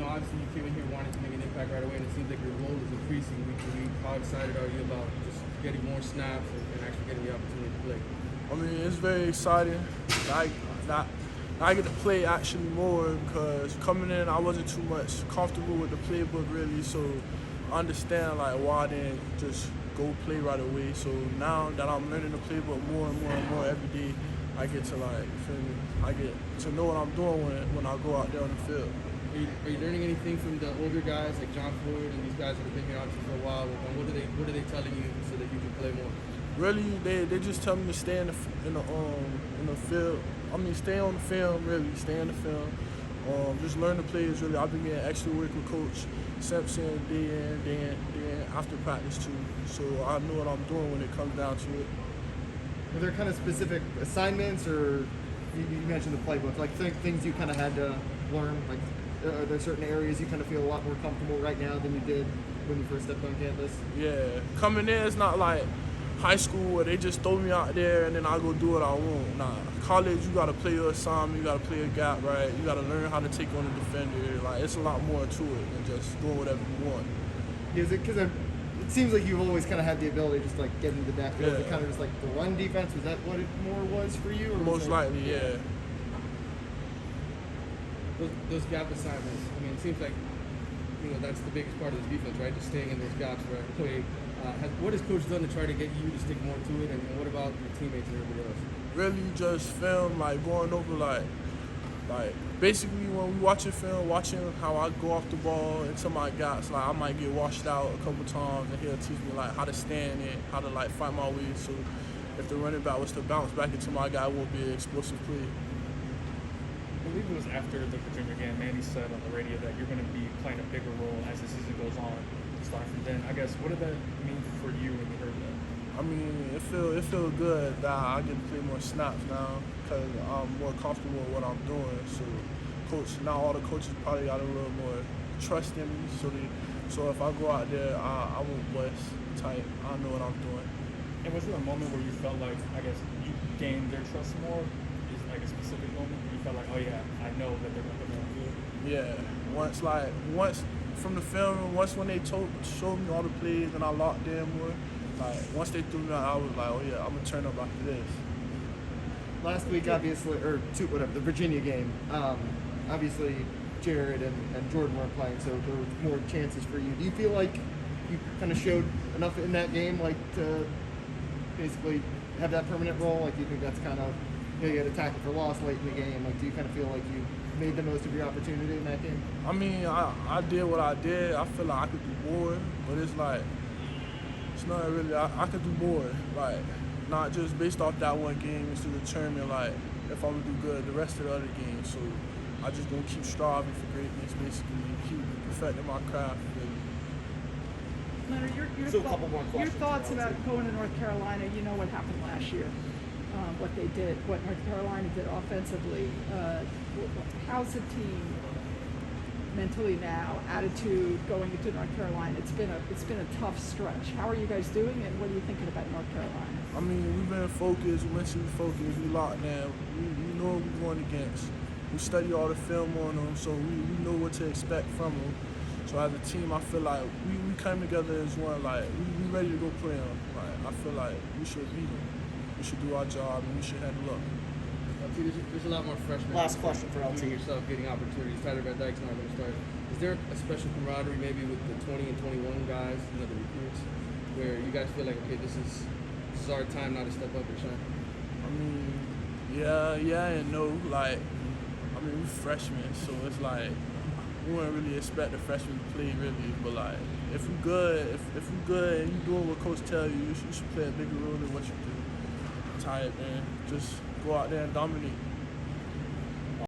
obviously you came in here wanting to make an impact right away, and it seems like your role is increasing week to week. How excited are you about just getting more snaps and actually getting the opportunity to play? I mean, it's very exciting. I get to play actually more because coming in, I wasn't too much comfortable with the playbook really, so I understand like why I didn't just go play right away. So now that I'm learning the playbook more and more and more every day, I get to I get to know what I'm doing when I go out there on the field. Are you learning anything from the older guys like John Ford and these guys that have been here obviously for a while? And what are they telling you so that you can play more? Really, they just tell me to stay in the field. I mean, stay on the film. Really, stay in the film. Just learn the plays. Really, I've been getting extra work with Coach Simpson day in after practice too. So I know what I'm doing when it comes down to it. Are there kind of specific assignments, or you mentioned the playbook, like things you kind of had to learn? Like, are there certain areas you kind of feel a lot more comfortable right now than you did when you first stepped on campus? Yeah, coming in, it's not like high school where they just throw me out there and then I go do what I want. Nah, college, you gotta play your assignment, you gotta play a gap right, you gotta learn how to take on a defender. Like, it's a lot more to it than just doing whatever you want. Is it because it seems like you've always kind of had the ability to just like get into the backfield, Yeah. kind of just like the run defense? Was that what it more was for you? Or Most likely, yeah. Those gap assignments, I mean, it seems like, that's the biggest part of the defense, right? Just staying in those gaps right away. What has Coach done to try to get you to stick more to it, and what about your teammates and everybody else? Really just film, like going over like basically when we watching film, watching how I go off the ball into my gaps, like I might get washed out a couple times and he'll teach me like how to stand it, how to like fight my way, so if the running back was to bounce back into my guy, it won't be an explosive play. I believe it was after the Virginia game, Manny said on the radio that you're going to be playing a bigger role as the season goes on. Starting from then, I guess, what did that mean for you when you heard that? I mean, it feel good that I get to play more snaps now because I'm more comfortable with what I'm doing. So, now all the coaches probably got a little more trust in me. So if I go out there, I won't bust tight. I know what I'm doing. And was there a moment where you felt like, I guess, you gained their trust more? Is like a specific moment where you felt like, oh yeah, I know that they're going to put me on the field? Yeah, once from the film, once when they showed me all the plays and I locked in more, like once they threw me out, I was like, oh yeah, I'm gonna turn up after this. Last week, obviously, the Virginia game, obviously Jared and Jordan weren't playing, so there was more chances for you. Do you feel like you kind of showed enough in that game, like to basically have that permanent role? Like, do you think that's kind of, you had a tackle for loss late in the game? Like, do you kind of feel like you made the most of your opportunity in that game? I mean, I did what I did. I feel like I could do more, but it's like, it's not really, I could do more. Like, not just based off that one game, it's to determine, like, if I'm going to do good the rest of the other games. So I just going to keep striving for greatness, basically, keep perfecting my craft. Leonard, So a couple more your questions thoughts around about going to North Carolina. You know what happened last year, what they did, what North Carolina did offensively. How's the team mentally now, attitude going into North Carolina? It's been a tough stretch. How are you guys doing, and what are you thinking about North Carolina? I mean, we've been focused, mentally focused, we locked down. We know what we're going against. We study all the film on them, so we know what to expect from them. So as a team, I feel like we came together as one, like we ready to go play them. Like, I feel like we should beat them. We should do our job and we should handle up. There's a lot more freshmen. Last question for LT. Yourself getting opportunities. Tyler Van Dyke's not going to start. Is there a special camaraderie maybe with the 20 and 21 guys, the recruits, where you guys feel like, okay, this is our time now to step up or shine? I mean, yeah and no. Like, I mean, we're freshmen, so it's like we wouldn't really expect the freshmen to play really. But like, if we're good, if we're good and you doing what coach tell you, you should play a bigger role than what you do. Type, man. Just go out there and dominate.